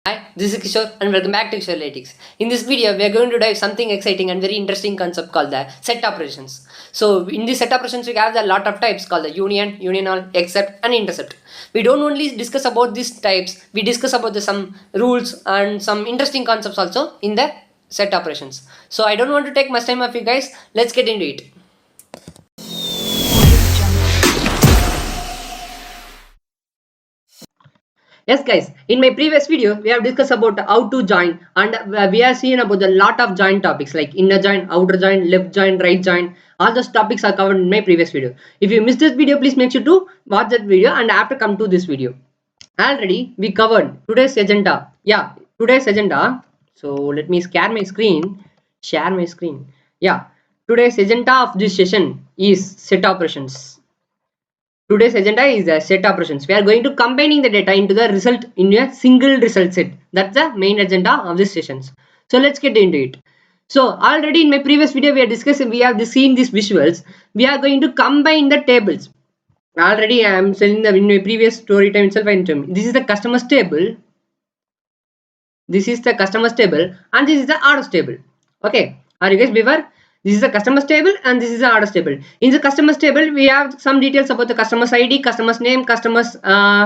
Hi, this is Kishore and welcome back to Kishore Analytics. In this video, we are going to dive something exciting and very interesting concept called the set operations. So in this set operations, we have a lot of types called the union, union-all, except and intercept. We don't only discuss about these types, we discuss about some rules and some interesting concepts also in the set operations. So I don't want to take much time of you guys. Let's get into it. Yes guys, in my previous video we have discussed about how to join and we have seen about a lot of join topics like inner join, outer join, left join, right join. All those topics are covered in my previous video. If you missed this video, please make sure to watch that video and after come to this video. Already we covered today's agenda. Yeah, today's agenda. So let me share my screen. Yeah, today's agenda of this session is set operations. Today's agenda is the set operations. We are going to combining the data into the result in a single result set. That's the main agenda of this sessions. So let's get into it. So already in my previous video we are discussing, we have seen these visuals. We are going to combine the tables. Already I am saying that in my previous story time itself. This is the customers table. This is the customers table and this is the orders table. Okay, are you guys beware? This is the customers table and this is the orders table. In the customers table we have some details about the customer's ID, customer's name, customer's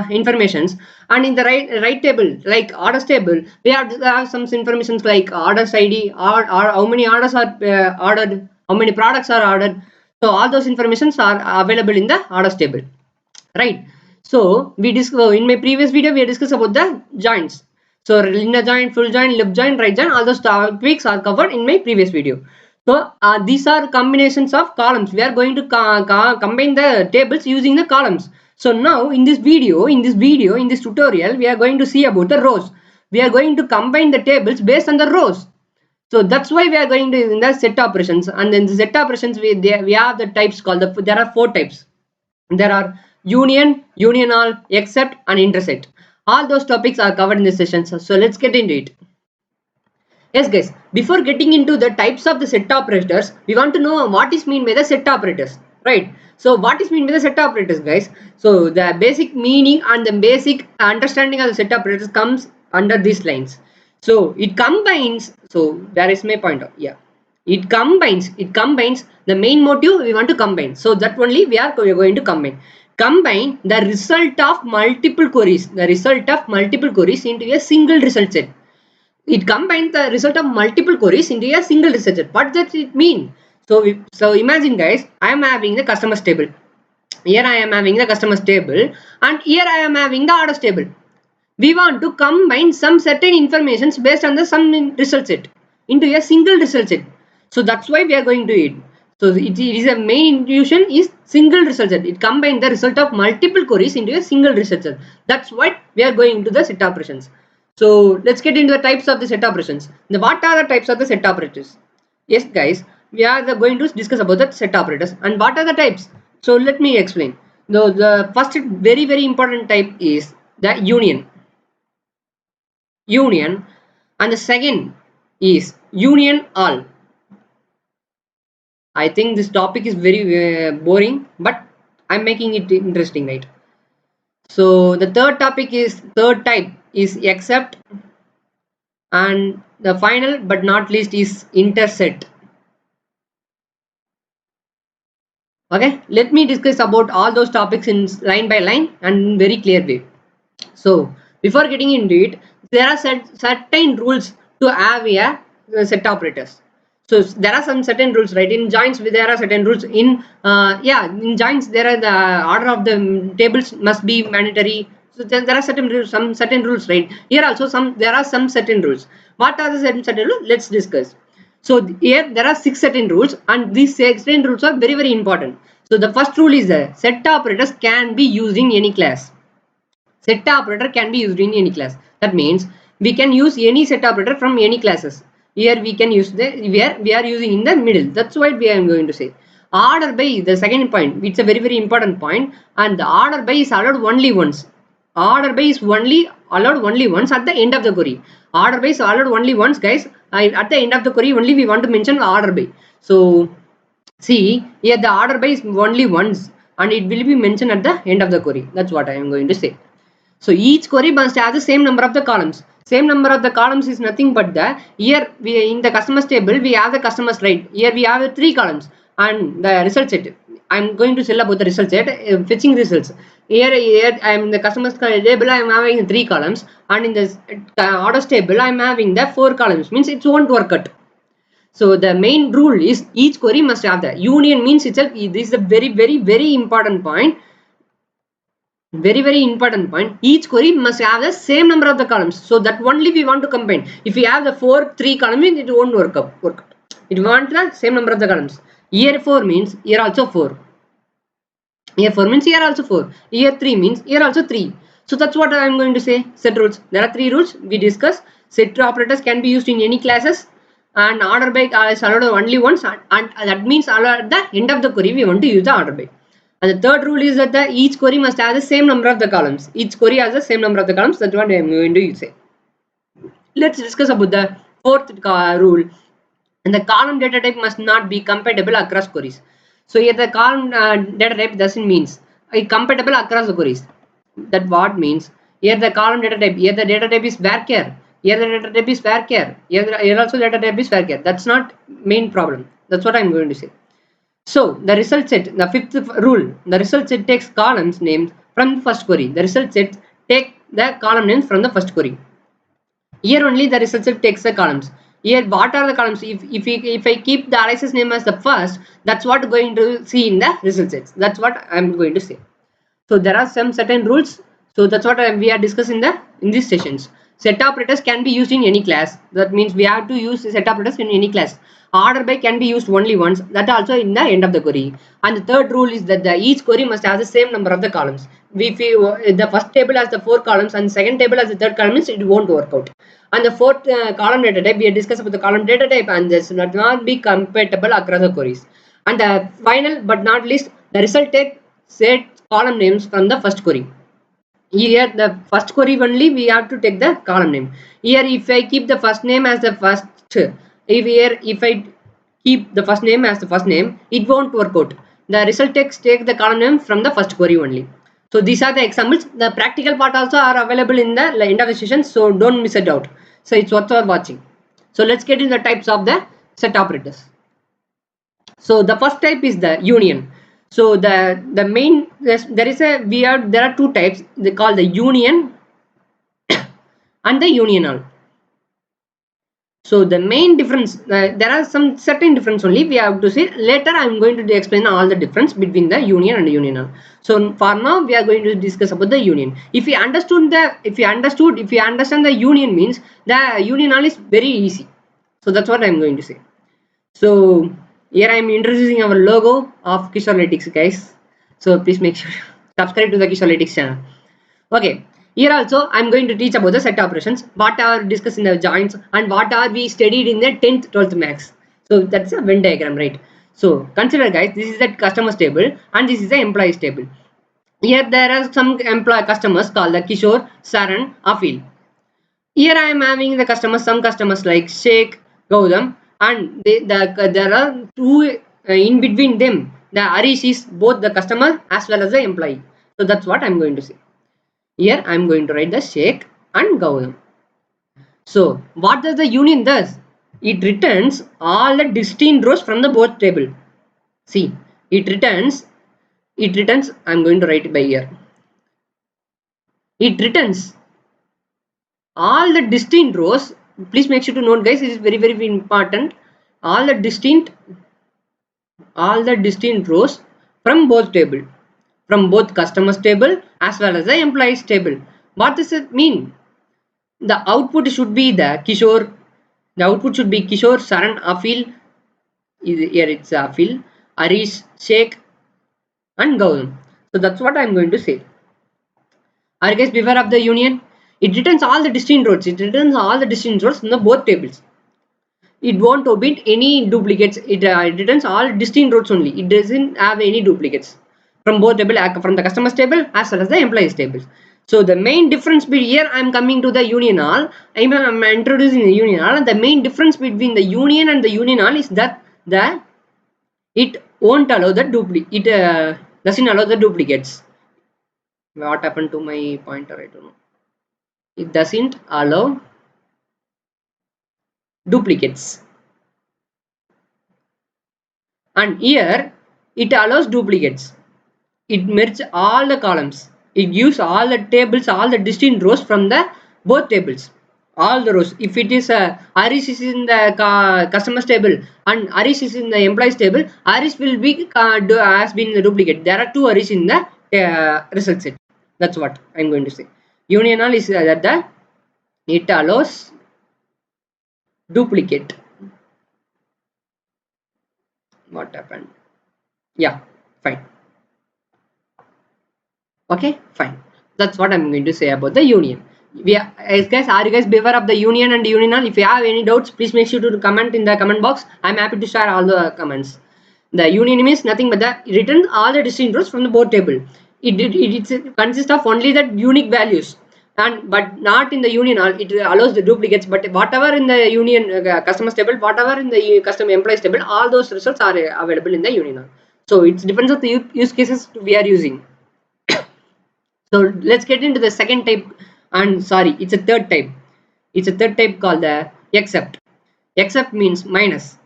informations, and in the right table like orders table we have some informations like orders ID or how many orders are ordered, how many products are ordered. So all those informations are available in the orders table, right? So we discuss in my previous video we discussed about the joints. So inner joint, full joint, lip joint, right joint, all those topics are covered in my previous video. So these are combinations of columns. We are going to combine the tables using the columns. So now in this tutorial, we are going to see about the rows. We are going to combine the tables based on the rows. So that's why we are going to in the set operations. And then the set operations we have the types called there are 4 types. There are union, union-all, except and intersect. All those topics are covered in this session. So let's get into it. Yes guys, before getting into the types of the set operators, we want to know what is mean by the set operators, right? So what is mean by the set operators, guys? So the basic meaning and the basic understanding of the set operators comes under these lines. So it combines, so there is my point of, yeah. It combines the main motive we want to combine. So that only we are going to combine the result of multiple queries into a single result set. It combines the result of multiple queries into a single result set. What does it mean? So imagine guys, I am having the customers table. Here I am having the customers table and here I am having the orders table. We want to combine some certain informations based on the some result set into a single result set. So that's why we are going to it. So it is a main intuition is single result set. It combines the result of multiple queries into a single result set. That's what we are going to the set operations. So let's get into the types of the set operations. What are the types of the set operators? Yes guys, we are going to discuss about the set operators and what are the types. So let me explain. The first very important type is the union, and the second is union-all. I think this topic is very boring, but I'm making it interesting, right? So the third type is except, and the final but not least is intersect. Okay, let me discuss about all those topics in line by line and very clear way. So before getting into it, there are certain rules to have a set operators. So there are some certain rules, right? In joints there are certain rules. In joints there are the order of the tables must be mandatory. So there are some certain rules, right? Here also there are some certain rules. What are the certain rules? Let's discuss. So here there are 6 certain rules and these 6 certain rules are very important. So the first rule is that set operators can be used in any class. Set operator can be used in any class. That means we can use any set operator from any classes. Here we can use where we are using in the middle. That's what we are going to say. Order by, the second point, it's a very important point, and the order by is allowed only once. Order by is allowed only once at the end of the query. Order by is allowed only once, guys. At the end of the query only we want to mention order by. So see here the order by is only once and it will be mentioned at the end of the query. That's what I am going to say. So each query must have the same number of the columns. Same number of the columns is nothing but the here we in the customers table we have the customers, right? Here we have 3 columns and the result set. I'm going to tell about the result set, fetching results. Here I am the customers table. I am having 3 columns, and in this orders table I am having the 4 columns. Means it won't work out. So the main rule is each query must have the union means itself. This is a very important point. Very important point. Each query must have the same number of the columns. So that only we want to combine. If we have the 3 columns, it won't work out. It wants the same number of the columns. Here 4 means here also 4. Here 4 means here also 4. Here 3 means here also 3. So that's what I am going to say. Set rules. There are 3 rules we discuss. Set operators can be used in any classes, and order by is allowed only once, and that means at the end of the query we want to use the order by. And the third rule is that each query must have the same number of the columns. Each query has the same number of the columns. That's what I am going to say. Let's discuss about the fourth rule. And the column data type must not be compatible across queries. So here the column data type doesn't means compatible across the queries. That what means here the column data type, here the data type is varchar, here the data type is varchar, here also data type is varchar. That's not main problem. That's what I'm going to say. So the result set, the fifth rule, the result set takes columns names from the first query. The result set take the column names from the first query. Here only the result set takes the columns. Here what are the columns? If I keep the analysis name as the first, that's what going to see in the result sets. That's what I'm going to say. So there are some certain rules. So that's what we are discussing in these sessions. Set operators can be used in any class. That means we have to use set operators in any class. Order by can be used only once. That also in the end of the query. And the third rule is that each query must have the same number of the columns. If the first table has the 4 columns and second table has the third column, means it won't work out. And the fourth column data type, we discussed about the column data type, and this will not be compatible across the queries. And the final but not least, the result set column names from the first query. Here the first query only we have to take the column name. Here if I keep the first name as the first, if I keep the first name as the first name, it won't work out. The result text take the column name from the first query only. So these are the examples. The practical part also are available in the end of the session, so don't miss it out. So it's worth watching. So let's get into the types of the set operators. So the first type is the union. So there are 2 types. They call the union and the union. So the main difference, there are some certain difference only we have to see. Later I am going to explain all the difference between the union and union. So for now we are going to discuss about the union. If you understand the union means the union is very easy. So that's what I am going to say. So here I am introducing our logo of Kishore Analytics, guys. So please make sure subscribe to the Kishore Analytics channel. Okay. Here also I am going to teach about the set operations, what are discussed in the joins, and what are we studied in the 10th 12th max. So that's a Venn diagram, right? So consider, guys, this is the customers table and this is the employees table. Here there are some customers called the Kishore, Saran, Afil. Here I am having the customers, some customers like Sheikh, Gautam, and there are 2 in between them. The Arish is both the customer as well as the employee. So that's what I am going to say. Here I am going to write the Sheikh and Gautam. So what does the union does? It returns all the distinct rows from the both table. See, it returns, I am going to write it by here. It returns all the distinct rows. Please make sure to note, guys, it is very important. All the distinct rows from both table, from both customers table as well as the employees table. What does it mean? The output should be the Kishore. The output should be Kishore, Saran, Afil. Here it's Afil, Arish, Sheikh, and Gautam. So that's what I am going to say. Are you guys beware of the union? It returns all the distinct rows. It returns all the distinct rows from the both tables. It won't omit any duplicates. It returns all distinct rows only. It doesn't have any duplicates from both table, from the customers table as well as the employees table. So the main difference between here I am coming to the union all. I am introducing the union all. The main difference between the union and the union all is that it won't allow the duplicate. It doesn't allow the duplicates. What happened to my pointer? I don't know. It doesn't allow duplicates. And here it allows duplicates. It merges all the columns. It gives all the tables, all the distinct rows from the both tables. All the rows. If it is Aris is in the customers table and Aris is in the employees table, Aris will be has been the duplicate. There are two Aris in the result set. That's what I'm going to say. Union all is that it allows duplicate. What happened? Yeah, fine. Okay, fine. That's what I'm going to say about the union. Guys, are you guys beware of the union and union? If you have any doubts, please make sure to comment in the comment box. I'm happy to share all the comments. The union means nothing but the return all the distinct rows from the board table. It consists of only the unique values, and but not in the union. It allows the duplicates. But whatever in the union customers table, whatever in the custom employees table, all those results are available in the union. So it depends on the use cases we are using. So let's get into the second type, and sorry, it's a third type. It's a third type called the except. Except means minus.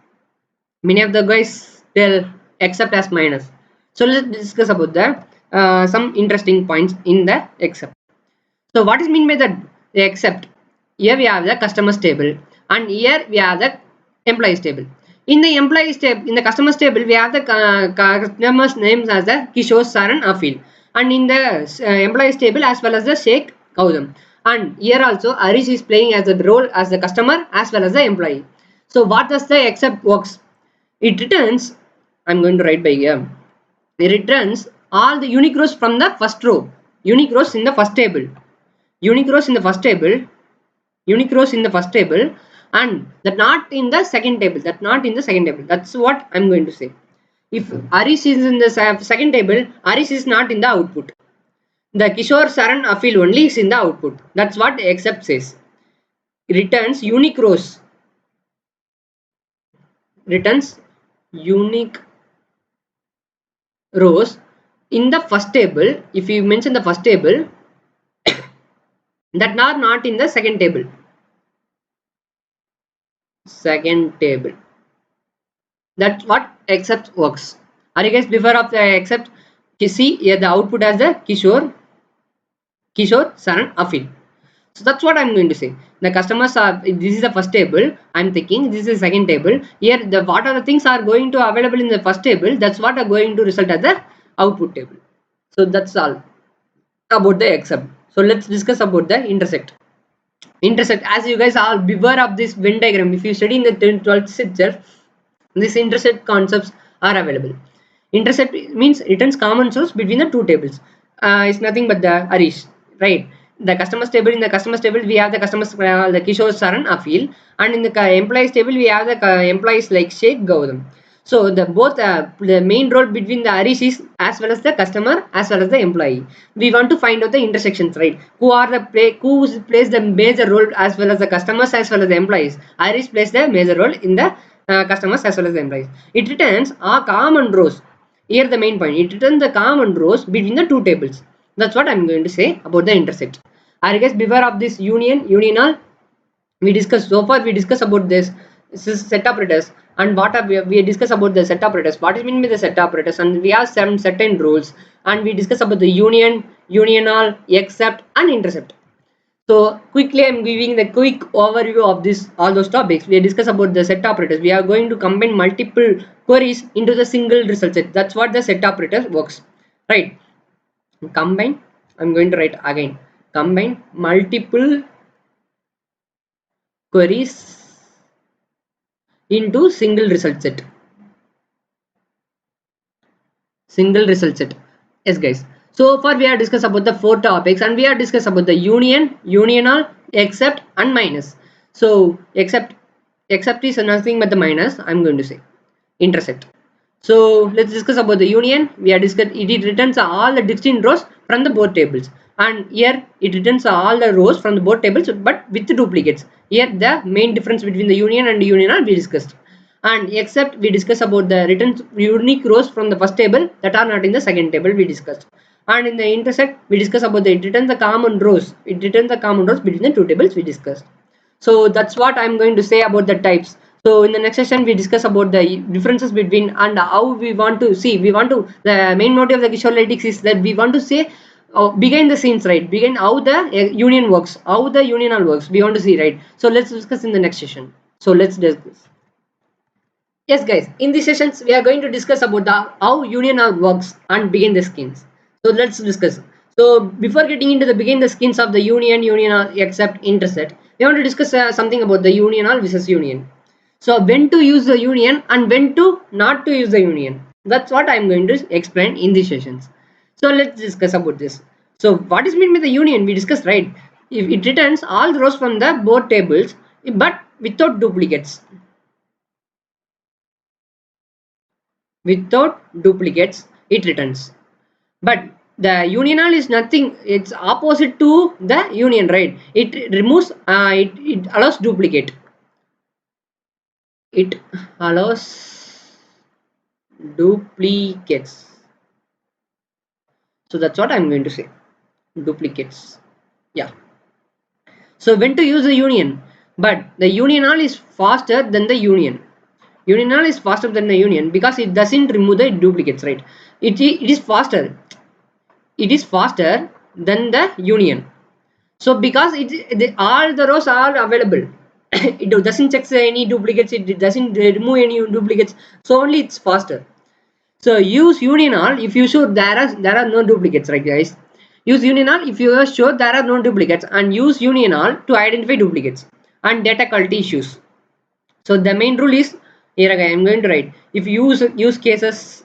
Many of the guys tell except as minus. So let's discuss about the some interesting points in the except. So what is mean by the except? Here we have the customers table, and here we have the employees table. In the employees table, in the customers table, we have the customers names as the Kishore, Saran, Afil, and in the employees table as well as the Sheikh, Gautam. And here also Arish is playing as a role as the customer as well as the employee. So what does the except works? It returns. I'm going to write by here. It returns all the unique rows from the first row. Unique rows in the first table. Unique rows in the first table. Unique rows in the first table, and that not in the second table. That not in the second table. That's what I'm going to say. If Aris is in the second table, Aris is not in the output. The Kishore, Saran, Afil only is in the output. That's what except says. Returns unique rows. Returns unique rows in the first table. If you mention the first table, that are not in the second table. Second table. That's what except works. Are you guys beware of the except? See here the output as the Kishore, Saran, Afil. So that's what I'm going to say. The customers are, this is the first table. I'm thinking this is the second table. Here the what are the things are going to available in the first table. That's what are going to result as the output table. So that's all about the except. So let's discuss about the intersect. Intersect, as you guys are beware of this Venn diagram. If you study in the 10th, 12th itself, these intersect concepts are available. Intersect means returns common source between the two tables. It's nothing but the Arish, right? The customers table, in the customers table we have the customers the Kishore, Saran, Afil, and in the employees table we have the employees like Sheikh, Gautam. So the both the main role between the Arish is as well as the customer as well as the employee. We want to find out the intersections, right? Who are the who plays the major role as well as the customers as well as the employees. Arish plays the major role in the customers as well as the employees. It returns a common rows. Here the main point. It returns the common rows between the two tables. That's what I'm going to say about the intersect. I guess beware of this unional. We discussed so far. We discussed about this set operators, and what are we discuss about the set operators. What is mean by the set operators, and we have some certain rules, and we discuss about the union, unional, except, and intercept. So quickly I'm giving the quick overview of this all those topics. We discuss about the set operators. We are going to combine multiple queries into the single result set. That's what the set operator works, right? Combine, I'm going to write again, combine multiple queries into single result set. Single result set. Yes guys, so far we have discussed about the 4 topics, and we have discussed about the union, unional, except, and minus. So except is nothing but the minus. I'm going to say intersect. So let's discuss about the union. We have discussed it returns all the distinct rows from the both tables, and here it returns all the rows from the both tables but with the duplicates. Here the main difference between the union and unional we discussed. And except we discuss about the returns unique rows from the first table that are not in the second table we discussed. And in the intersect we discuss about the it returns the common rows. It returns the common rows between the two tables we discussed. So that's what I'm going to say about the types. So in the next session we discuss about the differences between and how we want to see. The main motive of the Kishore Lytics is that we want to say behind the scenes, right? Behind how the union works, how the unional works. We want to see, right? So let's discuss in the next session. So let's discuss. Yes, guys. In these sessions, we are going to discuss about how unional works and begin the skins. So let's discuss. So before getting into the begin the skins of the unional except interset, we want to discuss something about the unional versus union. So when to use the union and when to not to use the union. That's what I'm going to explain in these sessions. So let's discuss about this. So what is meant by the union? We discussed, right? If it returns all the rows from the both tables, but without duplicates. Without duplicates it returns, but the unional is nothing, it's opposite to the union, right? It removes it allows duplicate, it allows duplicates. So that's what I'm going to say, duplicates. Yeah. So when to use the union, but the unional is faster than the unional is faster than the union because it doesn't remove the duplicates, right? It is faster, it is faster than the union. So because all the rows are available, it doesn't check any duplicates, it doesn't remove any duplicates, so only it's faster. So use unional if you sure there are no duplicates, right guys? Use unional if you are sure there are no duplicates, and use unional to identify duplicates and data quality issues. So the main rule is here again I'm going to write, if you use cases,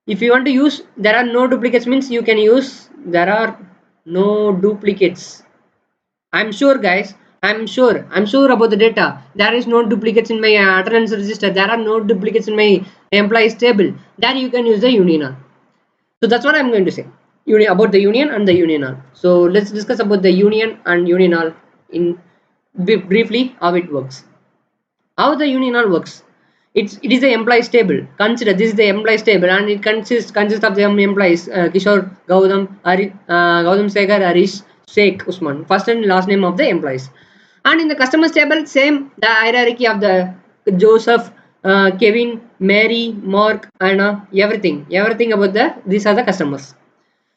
if you want to use there are no duplicates means you can use there are no duplicates. I'm sure guys, I'm sure about the data. There is no duplicates in my attendance register, there are no duplicates in my employees table. There you can use the unional. So that's what I'm going to say about the union and the unional. So let's discuss about the union and unional in briefly how it works. How the unional works. It is the employees table. Consider this is the employees table and it consists of the employees Kishore, Gautam Segar, Harish, Sheikh, Usman. First and last name of the employees. And in the customers table, same the hierarchy of the Joseph, Kevin, Mary, Mark, Anna, everything about these are the customers.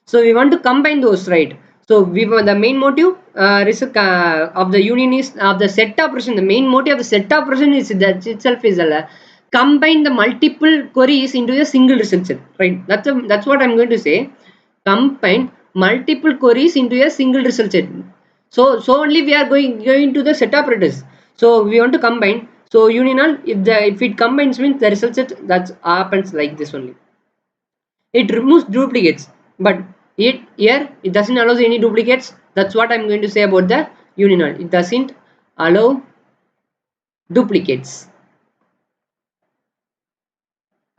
So we want to combine those, right? So we the main motive of the union is of the set operation. The main motive of the set operation is that itself is combine the multiple queries into a single result set, right? That's what I'm going to say. Combine multiple queries into a single result set. So only we are going to the set operators. So we want to combine. So unional if it combines means the result set that happens like this only. It removes duplicates, but here it doesn't allow any duplicates. That's what I'm going to say about the unional. It doesn't allow duplicates.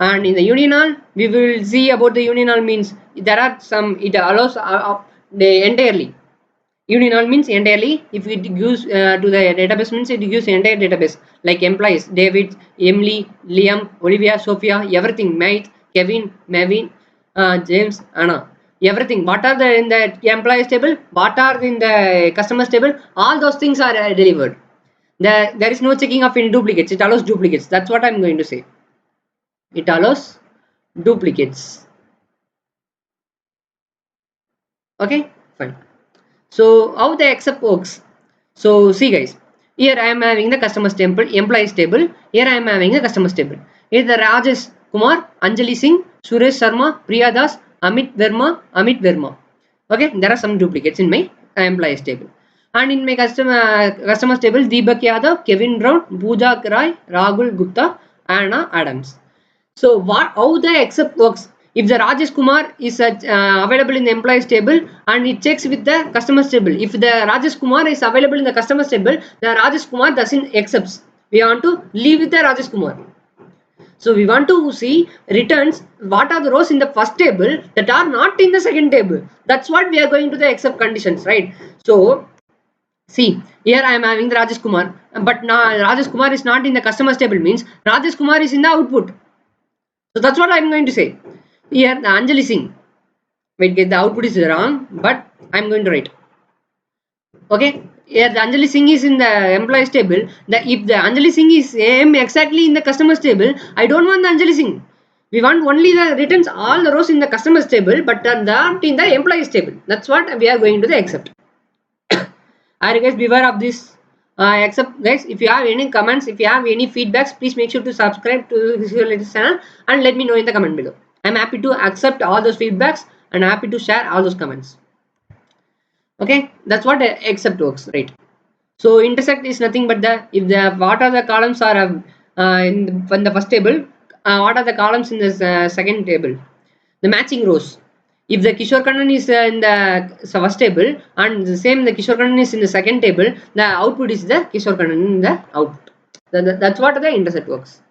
And in the unional we will see about the unional means there are some, it allows the entirely. Unional means entirely. If it gives to the database means it gives entire database like employees David, Emily, Liam, Olivia, Sophia, everything, Mate, Kevin, Mavin, James, Anna, everything. What are the in the employees table? What are in the customers table? All those things are delivered. There is no checking of any duplicates. It allows duplicates. That's what I'm going to say. It allows duplicates. Okay, fine. So how the except works? So see guys, here I am having the customers table, employees table. Here I am having the customers table. Here the Rajesh Kumar, Anjali Singh, Suresh Sharma, Priya Das, Amit Verma. Okay, there are some duplicates in my employees table. And in my customers table, Deepak Yadav, Kevin Brown, Pooja Rai, Rahul Gupta, Anna Adams. So how the accept works? If the Rajesh Kumar is available in the employees table and it checks with the customers table. If the Rajesh Kumar is available in the customers table, the Rajesh Kumar doesn't accepts. We want to leave with the Rajesh Kumar. So we want to see returns what are the rows in the first table that are not in the second table. That's what we are going to the accept conditions, right? So see, here I am having the Rajesh Kumar, but now Rajesh Kumar is not in the customers table means Rajesh Kumar is in the output. So that's what I'm going to say. Here the Anjali Singh. Wait, the output is wrong, but I'm going to write. Okay, Here the Anjali Singh is in the employees table. If the Anjali Singh is same exactly in the customers table, I don't want the Anjali Singh. We want only the returns all the rows in the customers table, but not in the employees table. That's what we are going to the accept. Are you guys beware of this? Except guys, if you have any comments, if you have any feedbacks, please make sure to subscribe to this channel and let me know in the comment below. I'm happy to accept all those feedbacks and happy to share all those comments. Okay, that's what accept works, right? So intersect is nothing but if the what are the columns are in the first table, what are the columns in the second table, the matching rows. If the Kishore Kannan is in the first table and the same the Kishore Kannan is in the second table, the output is the Kishore Kannan in the output. That's what the intersect works.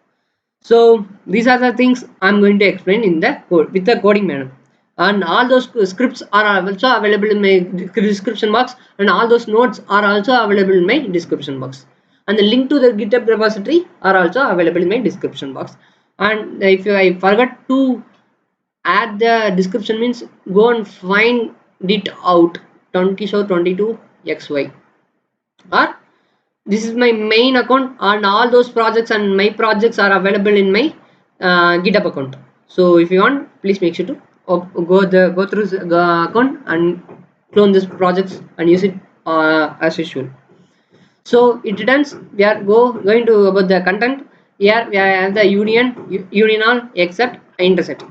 So these are the things I'm going to explain in the code with the coding manner. And all those scripts are also available in my description box, and all those notes are also available in my description box, and the link to the GitHub repository are also available in my description box. And if I forgot to add the description, means go and find it out 20show22xy, or this is my main account, and all those projects and my projects are available in my GitHub account. So if you want, please make sure to go through the account and clone this projects and use it as usual. So it returns, we are going to about the content. Here we have the union except intersect.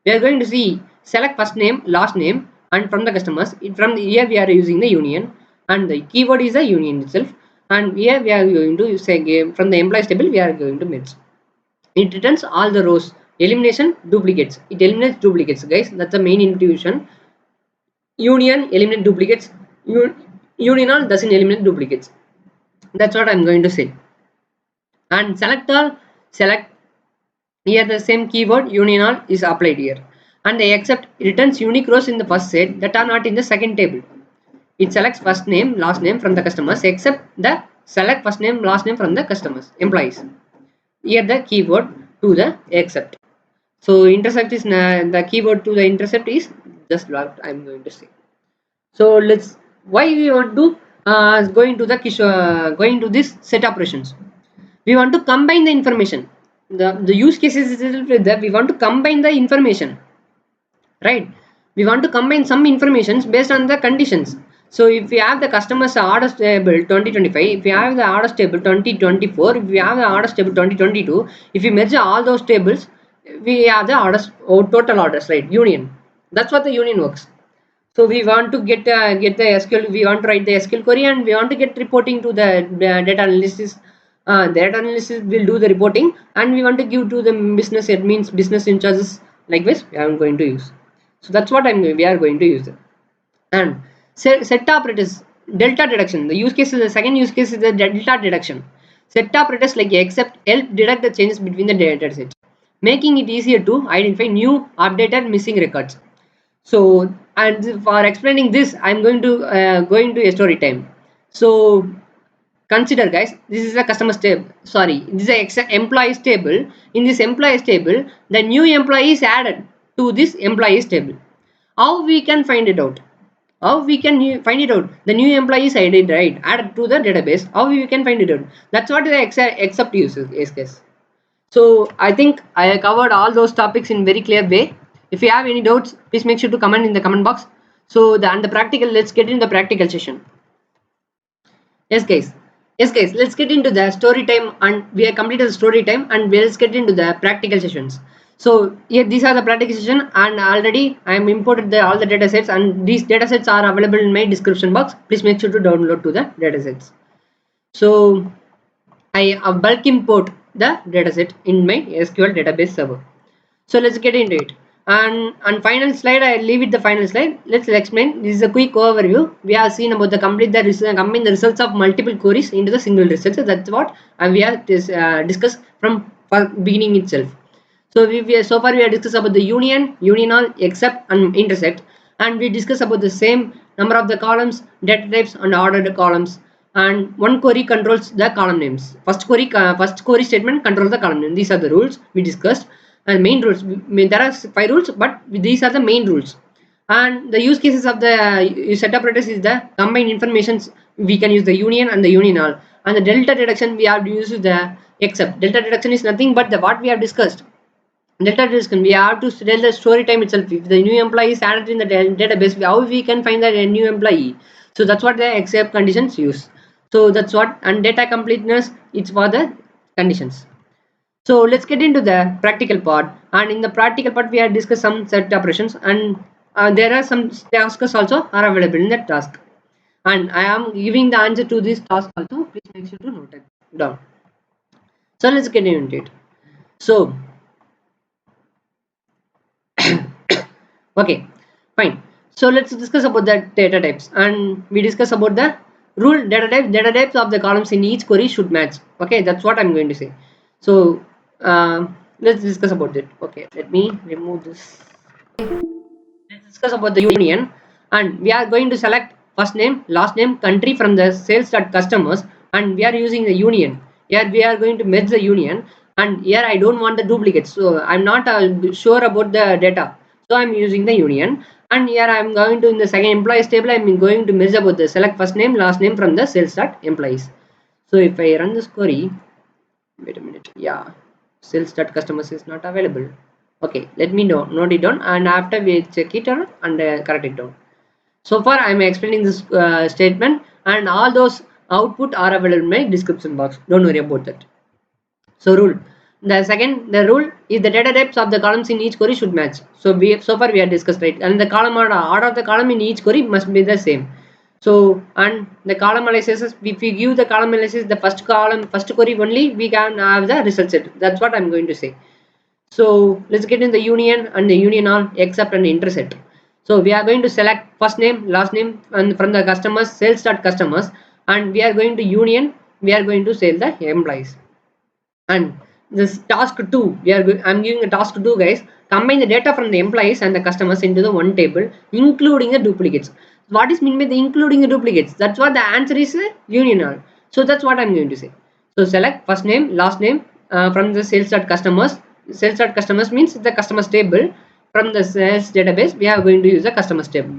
We are going to see select first name, last name, and from the customers. From here we are using the union, and the keyword is the union itself. And here we are going to say from the employees table we are going to merge. It returns all the rows. Elimination duplicates. It eliminates duplicates, guys. That's the main intuition. Union eliminate duplicates. Union doesn't eliminate duplicates. That's what I'm going to say. And select all, select here the same keyword union all is applied here, and the except returns unique rows in the first set that are not in the second table. It selects first name, last name from the customers except the select first name, last name from the customers, employees. Here the keyword to the except. So intersect is the keyword to the intercept is just what I'm going to say. So let's why we want to going to this set operations. We want to combine the information. The use cases is that we want to combine the information, right? We want to combine some informations based on the conditions. So if we have the customers orders table 2025, if we have the orders table 2024, if we have the orders table 2022, if we measure all those tables, we have the orders or total orders, right? Union. That's what the union works. So we want to get the SQL, we want to write the SQL query, and we want to get reporting to the data analysis. Data analysis will do the reporting, and we want to give to the business admins, business in charges, like this I am going to use. So that's what we are going to use it. And set operators, delta deduction. The use case is the second use case is the delta deduction. Set operators like except help deduct the changes between the data sets, making it easier to identify new, updated, missing records. So, and for explaining this, I'm going to a story time. So consider, guys, this is a customers table. Sorry, this is a employees table. In this employees table, the new employee is added to this employees table. How we can find it out? How we can find it out? The new employee is added, right? Added to the database. How we can find it out? That's what the except uses case. So I think I covered all those topics in very clear way. If you have any doubts, please make sure to comment in the comment box. So the practical, let's get into the practical session. Yes guys, let's get into the story time, and we have completed the story time, and let's get into the practical sessions. So here these are the practical session, and already I am imported all the data sets, and these data sets are available in my description box. Please make sure to download to the data sets. So I bulk import the dataset in my SQL database server. So let's get into it. And final slide, I leave it the final slide. Let's explain. This is a quick overview. We have seen about the combine the results of multiple queries into the single result. So that's what we have discussed from beginning itself. So so far we have discussed about the union, all, except, and intersect, and we discussed about the same number of the columns, data types, and ordered columns. And one query controls the column names. First query statement controls the column name. These are the rules we discussed. And main rules, there are 5 rules, but these are the main rules. And the use cases of the set operators is the combined informations. We can use the union and the union all, and the delta deduction we have to use the except. Delta deduction is nothing but the what we have discussed. Delta deduction we have to tell the story time itself. If the new employee is added in the database, how we can find the new employee? So that's what the except conditions use. So that's what, and data completeness it's for the conditions. So let's get into the practical part, and in the practical part we have discussed some set operations, and there are some tasks also are available in that task, and I am giving the answer to this task also. Please make sure to note it down. So let's get into it. So okay, fine. So let's discuss about the data types, and we discuss about the rule data types of the columns in each query should match. Okay, that's what I'm going to say. So let's discuss about it. Okay, let me remove this. Let's discuss about the union, and we are going to select first name, last name, country from the sales.customers, and we are using the union. Here we are going to merge the union, and here I don't want the duplicates, so I'm not sure about the data, so I'm using the union. And here I'm going to, in the second employees table, I'm going to merge about the select first name, last name from the sales.employees. So if I run this query, wait a minute, yeah, sales.customers is not available. Okay, let me note it down, and after we check it out and correct it down. So far I am explaining this statement, and all those output are available in my description box, don't worry about that. So rule, the rule is the data types of the columns in each query should match. So far we have discussed, right, and the column order of the column in each query must be the same. So, and the column analysis, if we give the column analysis the first column first query only, we can have the result set. That's what I'm going to say. So let's get in the union, and the union on except and intersect. So we are going to select first name, last name, and from the customers sales.customers, and we are going to union, we are going to sell the employees. And this task 2, I'm giving a task 2, guys. Combine the data from the employees and the customers into the one table, including the duplicates. What is mean by the including the duplicates? That's what the answer is, union all. So that's what I'm going to say. So select first name, last name from the sales.customers. Sales.customers means the customers table. From the sales database, we are going to use the customers table.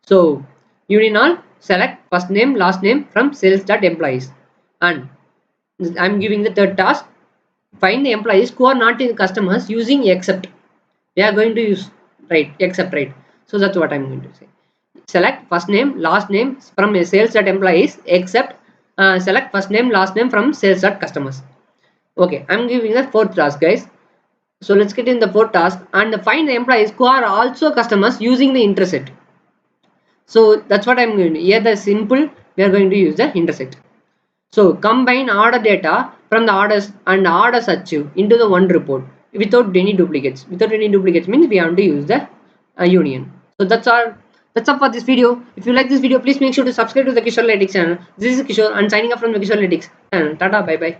So union all, select first name, last name from sales.employees, and I'm giving the third task. Find the employees who are not in customers using except. They are going to use right except, right. So that's what I'm going to say. Select first name, last name from a sales.employees except select first name, last name from sales.customers. Okay, I'm giving the fourth task, guys. So let's get in the fourth task, and find the employees who are also customers using the intersect. So that's what I'm going to. Here the simple we are going to use the intersect. So combine order data from the orders and orders achieved into the one report without any duplicates. Without any duplicates means we have to use the union. So that's all. That's all for this video. If you like this video, please make sure to subscribe to the Kishore Lytics channel. This is Kishore and signing off from the Kishore Lytics channel. Tata, bye bye.